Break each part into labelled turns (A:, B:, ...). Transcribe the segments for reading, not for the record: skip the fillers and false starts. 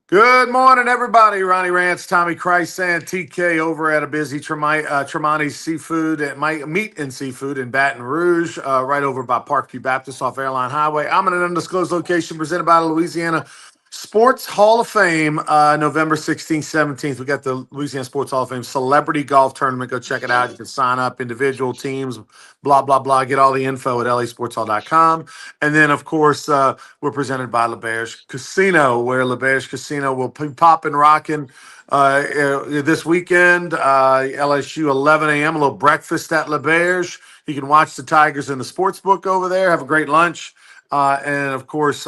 A: Good morning, everybody. Ronnie Rant's Tommy Krysan, TK over at a busy Tremonti's Seafood and Meat and Seafood in Baton Rouge, right over by Parkview Baptist off Airline Highway. I'm in an undisclosed location presented by the Louisiana Sports Hall of Fame, November 16th, 17th. We got the Louisiana Sports Hall of Fame Celebrity Golf Tournament. Go check it out. You can sign up, individual teams, blah, blah, blah. Get all the info at lasportshall.com. And then, of course, we're presented by LeBear's Casino, where LeBear's Casino will be popping, rocking this weekend. LSU 11 a.m. A little breakfast at LeBear's. You can watch the Tigers in the sports book over there. Have a great lunch. And of course,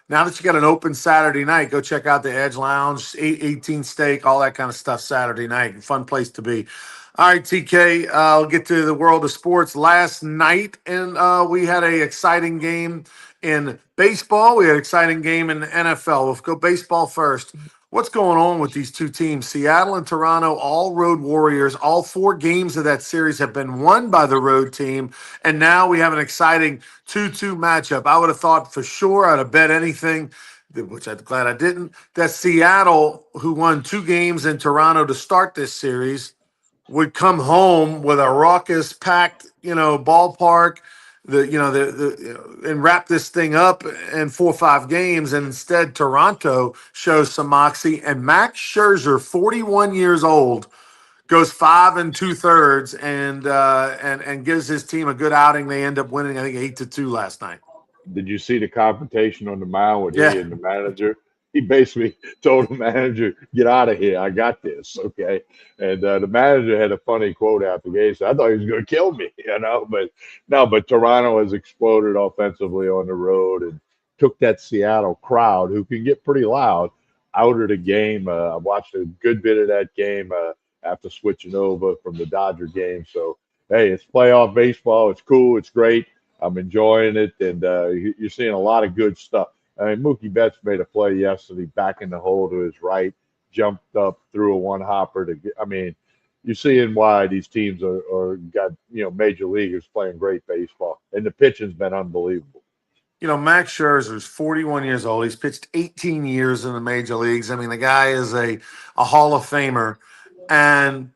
A: now that you got an open Saturday night, go check out the Edge Lounge, 18 steak, all that kind of stuff Saturday night. Fun place to be. All right, TK, I'll get to the world of sports. Last night, and we had a exciting game in baseball. We had an exciting game in the NFL. Let's go baseball first. What's going on with these two teams? Seattle and Toronto, all road warriors. All four games of that series have been won by the road team. And now we have an exciting 2-2 matchup. I would have thought for sure, I'd have bet anything, which I'm glad I didn't, that Seattle, who won two games in Toronto to start this series, would come home with a raucous, packed, ballpark, and wrap this thing up in 4 or 5 games. And instead, Toronto shows some moxie. And Max Scherzer, 41 years old, goes 5 2/3 and gives his team a good outing. They end up winning, I think, 8-2 last night.
B: Did you see the confrontation on the mound with
A: Yeah.
B: he and the manager? He basically told the manager, "Get out of here! I got this." Okay, and the manager had a funny quote after the game. So I thought he was going to kill me, but no. But Toronto has exploded offensively on the road and took that Seattle crowd, who can get pretty loud, out of the game. I watched a good bit of that game after switching over from the Dodger game. So hey, it's playoff baseball. It's cool. It's great. I'm enjoying it, and you're seeing a lot of good stuff. I mean, Mookie Betts made a play yesterday, back in the hole to his right, jumped up, threw a one hopper to get. I mean, you're seeing why these teams are got major leaguers playing great baseball, and the pitching's been unbelievable.
A: Max Scherzer's 41 years old. He's pitched 18 years in the major leagues. I mean, the guy is a Hall of Famer, and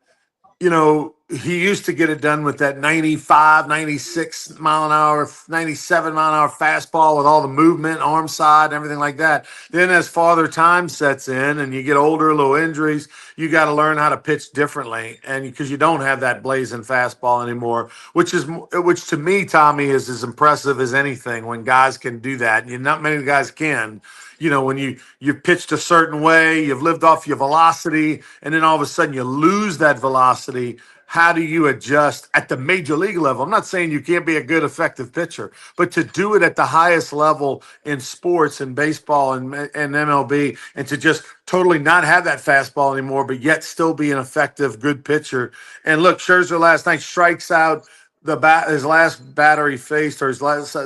A: he used to get it done with that 95, 96 mile an hour, 97 mile an hour fastball with all the movement, arm side, and everything like that. Then as father time sets in and you get older, little injuries, you got to learn how to pitch differently. And because you don't have that blazing fastball anymore, which to me, Tommy, is as impressive as anything when guys can do that. And not many guys can. When you've pitched a certain way, you've lived off your velocity, and then all of a sudden you lose that velocity. How do you adjust at the major league level? I'm not saying you can't be a good, effective pitcher, but to do it at the highest level in sports and baseball and MLB, and to just totally not have that fastball anymore, but yet still be an effective, good pitcher. And look, Scherzer last night strikes out his last batter he faced, or his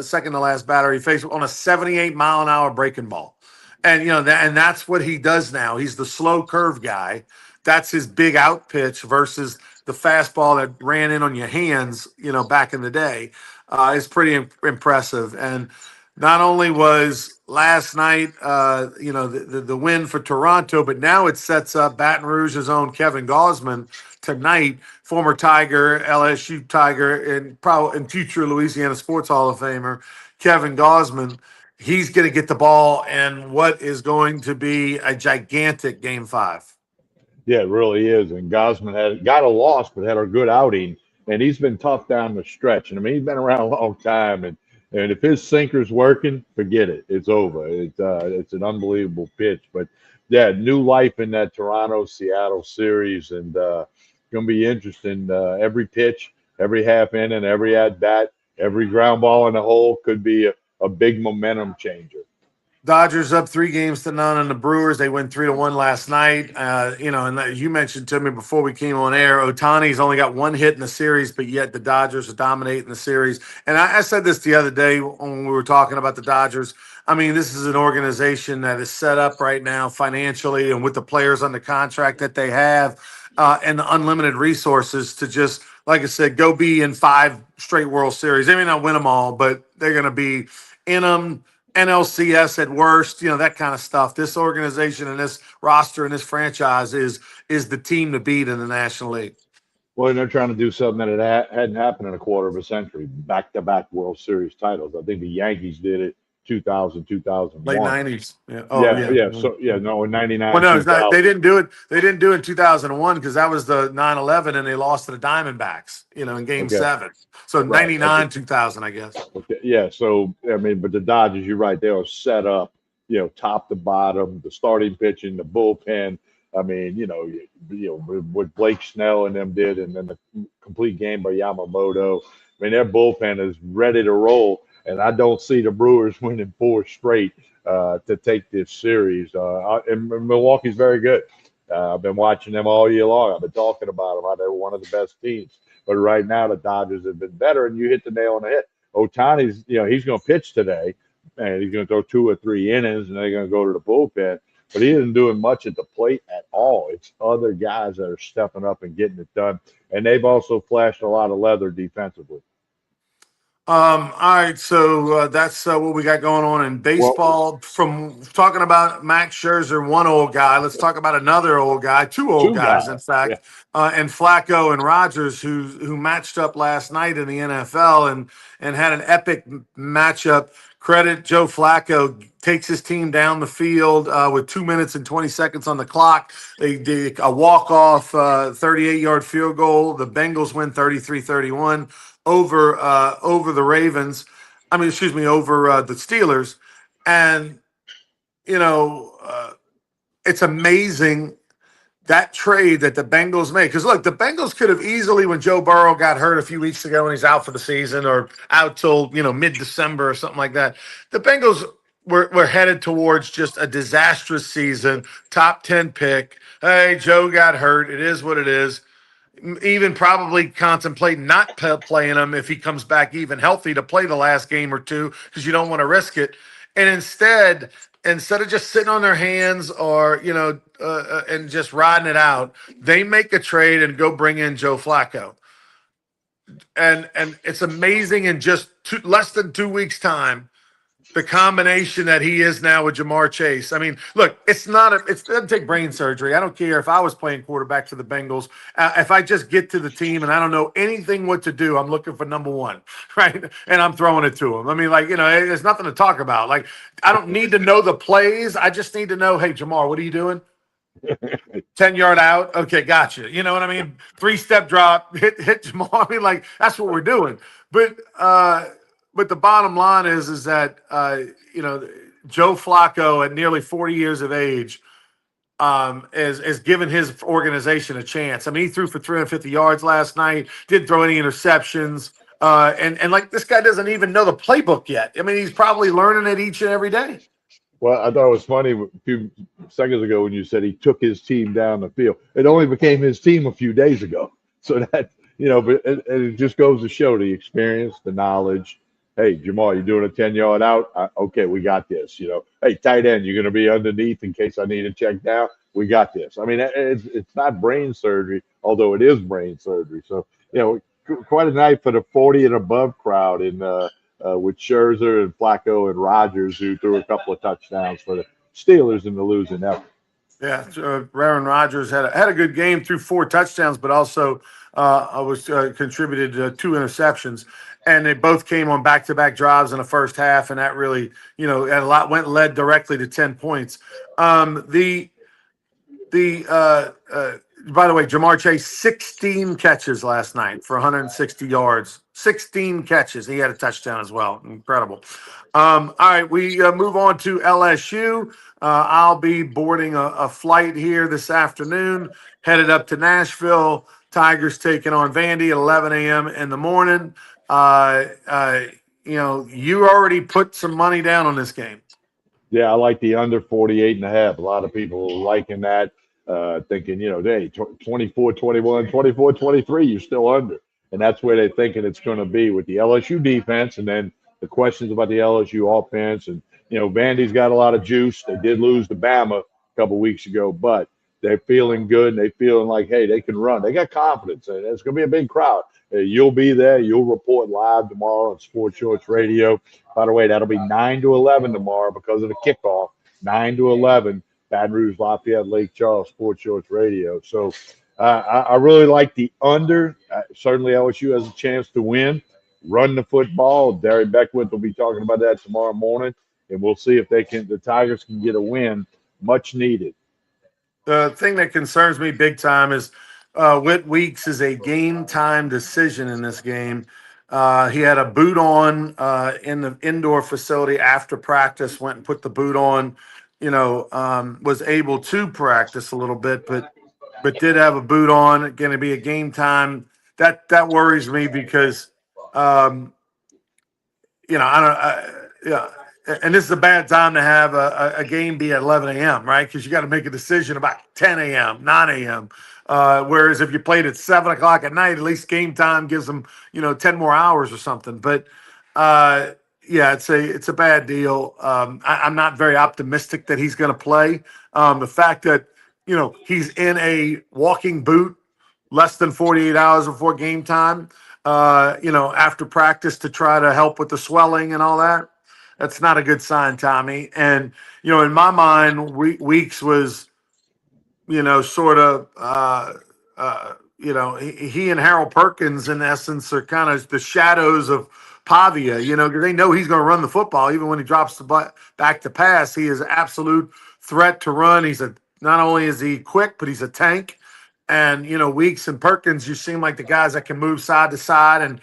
A: second to last batter he faced, on a 78 mile an hour breaking ball. And and that's what he does now. He's the slow curve guy. That's his big out pitch versus the fastball that ran in on your hands, back in the day. Is pretty impressive. And not only was last night, the win for Toronto, but now it sets up Baton Rouge's own Kevin Gausman tonight, former Tiger, LSU Tiger, and future Louisiana Sports Hall of Famer Kevin Gausman. He's going to get the ball in what is going to be a gigantic Game 5.
B: Yeah, it really is. And Gosman got a loss, but had a good outing. And he's been tough down the stretch. And I mean, he's been around a long time. And if his sinker's working, forget it. It's over. It's an unbelievable pitch. But yeah, new life in that Toronto Seattle series, and going to be interesting. Every pitch, every half inning, every at bat, every ground ball in the hole could be a big momentum changer.
A: Dodgers up 3-0 on the Brewers. They win 3-1 last night. And you mentioned to me before we came on air, Ohtani's only got one hit in the series, but yet the Dodgers are dominating the series. And I said this the other day when we were talking about the Dodgers. I mean, this is an organization that is set up right now financially and with the players under contract that they have, and the unlimited resources to just, like I said, go be in 5 straight World Series. They may not win them all, but they're going to be in them, NLCS at worst, that kind of stuff. This organization and this roster and this franchise is the team to beat in the National League.
B: Well, they're trying to do something that hadn't happened in a quarter of a century, back-to-back World Series titles. I think the Yankees did it 2000,
A: Late
B: 2001.
A: '90s. Yeah. Oh
B: Yeah,
A: yeah.
B: yeah. So yeah, no, in
A: Well,
B: '99,
A: no, it's not,
B: 2000.
A: they didn't do it. They didn't do it in 2001 because that was the 9/11 and they lost to the Diamondbacks. In Game
B: Okay,
A: 7. So
B: right. Okay,
A: 99, 2000, I guess.
B: okay. Yeah. So I mean, but the Dodgers, you're right. They were set up, top to bottom, the starting pitching, the bullpen. I mean, what Blake Snell and them did, and then the complete game by Yamamoto. I mean, their bullpen is ready to roll, and I don't see the Brewers winning four straight to take this series. And Milwaukee's very good. I've been watching them all year long. I've been talking about them. How they're one of the best teams. But right now, the Dodgers have been better, and you hit the nail on the head. Otani's, he's going to pitch today, and he's going to throw 2 or 3 innings, and they're going to go to the bullpen. But he isn't doing much at the plate at all. It's other guys that are stepping up and getting it done. And they've also flashed a lot of leather defensively.
A: All right, so that's what we got going on in
B: Well,
A: baseball. From talking about Max Scherzer, one old guy, let's talk about another old guy, two old
B: two
A: guys,
B: guys.
A: in
B: Yeah.
A: fact, and Flacco and Rogers, who matched up last night in the NFL and had an epic matchup. Credit Joe Flacco takes his team down the field with 2 minutes and 20 seconds on the clock. They did a walk-off 38-yard field goal. The Bengals win 33-31 over the Ravens. I mean, excuse me, over the Steelers. And it's amazing that trade that the Bengals made. Because look, the Bengals could have easily, when Joe Burrow got hurt a few weeks ago and he's out for the season or out till mid-December or something like that, the Bengals were headed towards just a disastrous season, top 10 pick. Hey, Joe got hurt. It is what it is. Even probably contemplate not playing him if he comes back even healthy to play the last game or two because you don't want to risk it. And instead of just sitting on their hands or and just riding it out, they make a trade and go bring in Joe Flacco. And it's amazing in just less than 2 weeks' time. The combination that he is now with Jamar Chase. I mean, look, it doesn't take brain surgery. I don't care if I was playing quarterback for the Bengals. If I just get to the team and I don't know anything what to do, I'm looking for number one, right? And I'm throwing it to him. I mean, there's nothing to talk about. Like, I don't need to know the plays. I just need to know, hey, Jamar, what are you doing? 10-yard out. Okay, gotcha. You know what I mean? 3-step drop, hit Jamar. I mean, that's what we're doing. But the bottom line is that Joe Flacco at nearly 40 years of age is giving his organization a chance. I mean, he threw for 350 yards last night. Didn't throw any interceptions. And this guy doesn't even know the playbook yet. I mean, he's probably learning it each and every day.
B: Well, I thought it was funny a few seconds ago when you said he took his team down the field. It only became his team a few days ago. So that, but it just goes to show the experience, the knowledge. Hey, Jamal, you're doing a 10-yard out. Okay, we got this. Hey, tight end, you're going to be underneath in case I need to check down. We got this. I mean, it's not brain surgery, although it is brain surgery. So, quite a night for the 40 and above crowd with Scherzer and Flacco and Rogers, who threw a couple of touchdowns for the Steelers in the losing effort.
A: Yeah, Aaron Rodgers had a good game, threw 4 touchdowns, but also contributed 2 interceptions, and they both came on back-to-back drives in the first half, and that really, led directly to 10 points. By the way, Jamar Chase 16 catches last night for 160 yards. 16 catches. He had a touchdown as well. Incredible. All right, we move on to LSU. I'll be boarding a flight here this afternoon, headed up to Nashville. Tigers taking on Vandy at 11 a.m. in the morning. You already put some money down on this game.
B: Yeah, I like the under 48.5. A lot of people liking that, thinking, hey, 24-21, 24-23, you're still under. And that's where they're thinking it's going to be with the LSU defense, and then the questions about the LSU offense. And, Vandy's got a lot of juice. They did lose to Bama a couple weeks ago, but they're feeling good and they feeling like, hey, they can run. They got confidence, and it's going to be a big crowd. You'll be there. You'll report live tomorrow on Sports Shorts Radio. By the way, that'll be 9 to 11 tomorrow because of the kickoff. 9 to 11, Baton Rouge, Lafayette, Lake Charles, Sports Shorts Radio. So I really like the under. Certainly, LSU has a chance to win. Run the football. Derry Beckwith will be talking about that tomorrow morning, and we'll see if they can. The Tigers can get a win, much needed.
A: The thing that concerns me big time is Whit Weeks is a game time decision in this game. He had a boot on in the indoor facility after practice, went and put the boot on, was able to practice a little bit, but did have a boot on. Going to be a game time. That worries me because um, I don't. Yeah, and this is a bad time to have a game be at 11 a.m. right? Because you got to make a decision about 10 a.m., 9 a.m. Whereas if you played at 7 o'clock at night, at least game time gives them 10 more hours or something. But yeah, it's a bad deal. I'm not very optimistic that he's going to play. The fact that he's in a walking boot less than 48 hours before game time, after practice to try to help with the swelling and all that. That's not a good sign, Tommy. And, in my mind, Weeks was, sort of, he and Harold Perkins, in essence, are kind of the shadows of Pavia, because they know he's going to run the football. Even when he drops the back to pass, he is an absolute threat to run. Not only is he quick, but he's a tank. And Weeks and Perkins, you seem like the guys that can move side to side and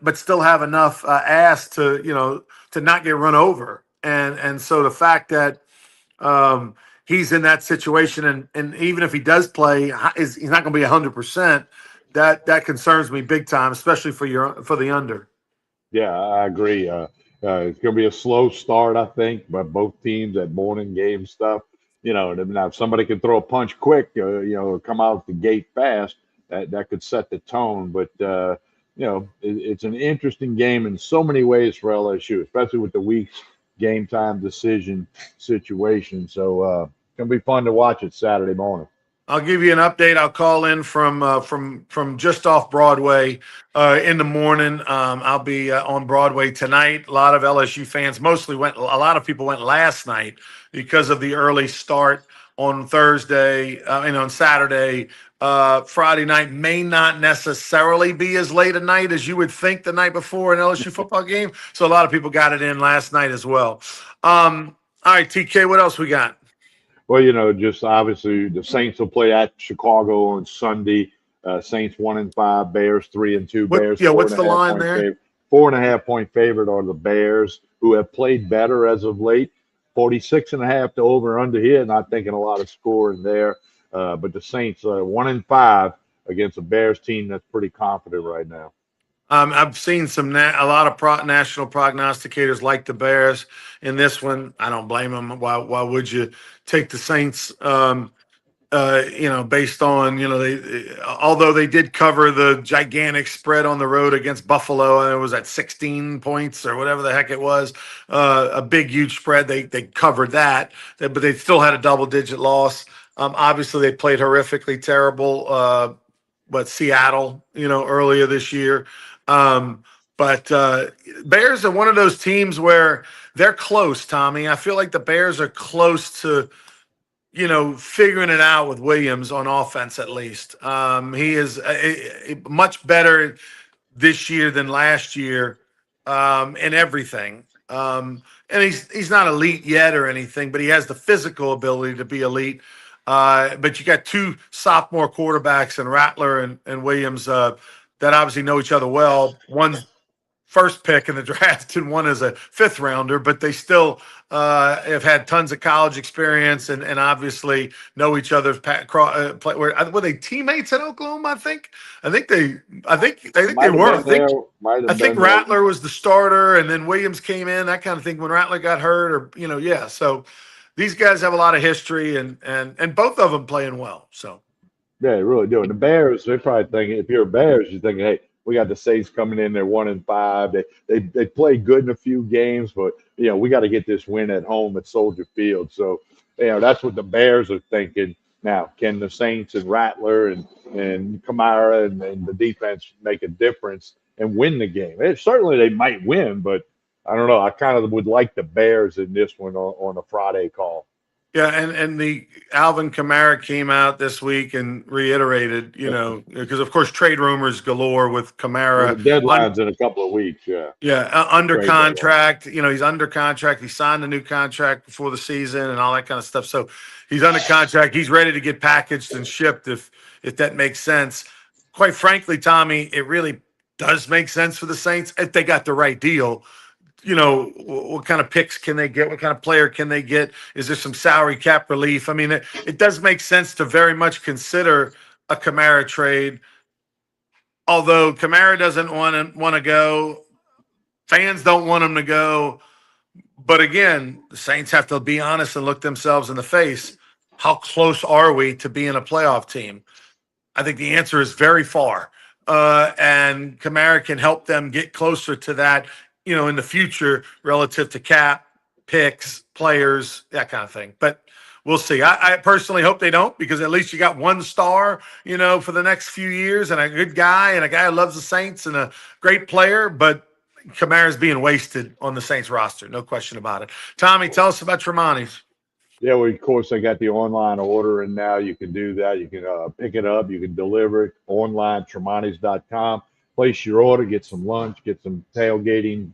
A: but still have enough ass to not get run over. And so the fact that he's in that situation, and even if he does play, he's not going to be 100%. That concerns me big time, especially for the under.
B: Yeah, I agree. It's going to be a slow start, I think, by both teams at morning game stuff. Now if somebody can throw a punch quick, come out the gate fast, that could set the tone. But it's an interesting game in so many ways for LSU, especially with the week's game time decision situation. So it's going to be fun to watch it Saturday morning.
A: I'll give you an update. I'll call in from just off Broadway in the morning. I'll be on Broadway tonight. A lot of LSU fans, mostly went. A lot of people went last night because of the early start on Thursday and on Saturday. Friday night may not necessarily be as late a night as you would think the night before an LSU football game. So a lot of people got it in last night as well. All right, TK, what else we got?
B: Well, just obviously the Saints will play at Chicago on Sunday. Saints 1-5, Bears 3-2. Bears.
A: What's the line there?
B: 4.5 point favorite are the Bears, who have played better as of late. 46.5 to over under here. Not thinking a lot of scoring there, but the Saints 1-5 against a Bears team that's pretty confident right now.
A: I've seen a lot of national prognosticators like the Bears in this one. I don't blame them. Why would you take the Saints? Based on although they did cover the gigantic spread on the road against Buffalo, and it was at 16 points or whatever the heck it was, a big huge spread. They covered that, but they still had a double-digit loss. Obviously, they played horrifically terrible. But Seattle, earlier this year. But Bears are one of those teams where they're close, Tommy. I feel like the Bears are close to, figuring it out with Williams on offense at least. He is much better this year than last year in everything. And he's not elite yet or anything, but he has the physical ability to be elite. But you got two sophomore quarterbacks in Rattler and Williams that obviously know each other well. One's first pick in the draft and one is a fifth rounder, but they still have had tons of college experience and obviously know each other's were they teammates at Oklahoma? I think they were. I think Rattler was the starter and then Williams came in, that kind of thing when Rattler got hurt or. So these guys have a lot of history and both of them playing well. So
B: yeah, they really do. And the Bears, they're probably thinking, if you're a Bears, you're thinking, hey, we got the Saints coming in. They're 1-5. They played good in a few games, but we got to get this win at home at Soldier Field. So that's what the Bears are thinking. Now, can the Saints and Rattler and Kamara and the defense make a difference and win the game? Certainly, they might win, but I don't know. I kind of would like the Bears in this one on a Friday call.
A: Yeah, and the Alvin Kamara came out this week and reiterated, because of course trade rumors galore with
B: Well, the
A: Kamara.
B: deadline's in a couple of weeks. Yeah,
A: Yeah, under
B: trade deadline.
A: contract. He's under contract. He signed a new contract before the season and all that kind of stuff. So he's under contract. He's ready to get packaged and shipped if that makes sense. Quite frankly, Tommy, it really does make sense for the Saints if they got the right deal. What kind of picks can they get? What kind of player can they get? Is there some salary cap relief? I mean, it does make sense to very much consider a Kamara trade. Although Kamara doesn't want to go, fans don't want him to go. But again, the Saints have to be honest and look themselves in the face. How close are we to being a playoff team? I think the answer is very far. And Kamara can help them get closer to that, in the future relative to cap, picks, players, that kind of thing. But we'll see. I personally hope they don't, because at least you got one star, for the next few years, and a good guy and a guy who loves the Saints and a great player. But Kamara's being wasted on the Saints roster. No question about it. Tommy, tell us about Tremonti's.
B: Yeah, well, of course, they got the online order, and now you can do that. You can pick it up. You can deliver it online, Tremonti's.com. Place your order, get some lunch, get some tailgating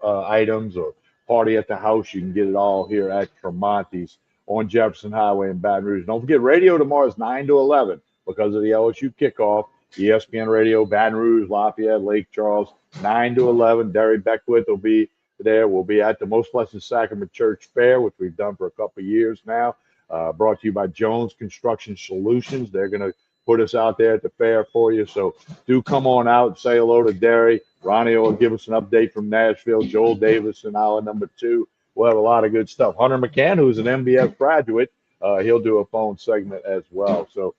B: items, or party at the house. You can get it all here at Tremonti's on Jefferson Highway in Baton Rouge. Don't forget, radio tomorrow is 9 to 11 because of the LSU kickoff. ESPN Radio, Baton Rouge, Lafayette, Lake Charles, 9 to 11. Derry Beckwith will be there. We'll be at the Most Blessed Sacrament Church Fair, which we've done for a couple of years now. Brought to you by Jones Construction Solutions. They're going to put us out there at the fair for you. So do come on out, say hello to Derry. Ronnie will give us an update from Nashville. Joel Davis in hour number 2. We'll have a lot of good stuff. Hunter McCann, who's an MBS graduate, he'll do a phone segment as well. So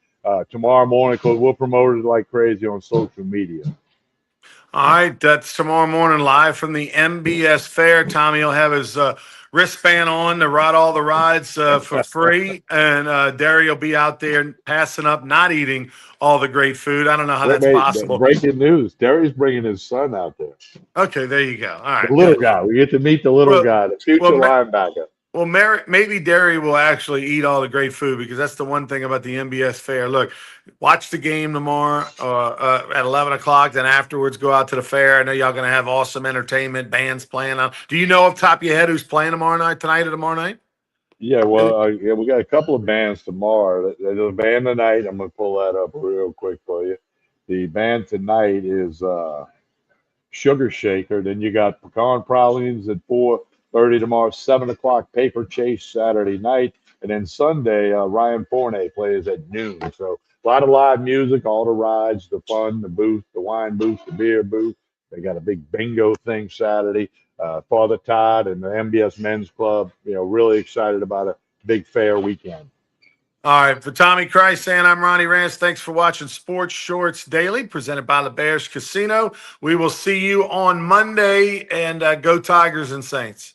B: tomorrow morning, because we'll promote it like crazy on social media.
A: All right, that's tomorrow morning live from the MBS Fair. Tommy will have his wristband on to ride all the rides for free, and Derry will be out there passing up, not eating all the great food. I don't know how that's possible.
B: Breaking news: Derry's bringing his son out there.
A: Okay, there you go. All right,
B: the little guy. We get to meet the little guy, the future linebacker.
A: Well, maybe Derry will actually eat all the great food, because that's the one thing about the MBS Fair. Look, watch the game tomorrow at 11 o'clock, then afterwards go out to the fair. I know y'all going to have awesome entertainment, bands playing on. Do you know off the top of your head who's playing tonight or tomorrow night?
B: Yeah, well, we got a couple of bands tomorrow. There's a band tonight. I'm going to pull that up real quick for you. The band tonight is Sugar Shaker. Then you got Pecan Pralines at 4:30 tomorrow, 7 o'clock, Paper Chase Saturday night. And then Sunday, Ryan Forney plays at noon. So a lot of live music, all the rides, the fun, the booth, the wine booth, the beer booth. They got a big bingo thing Saturday. Father Todd and the MBS Men's Club, really excited about a big fair weekend.
A: All right, for Tommy Krysan, I'm Ronnie Rant. Thanks for watching Sports Shorts Daily, presented by the Bears Casino. We will see you on Monday, and go Tigers and Saints.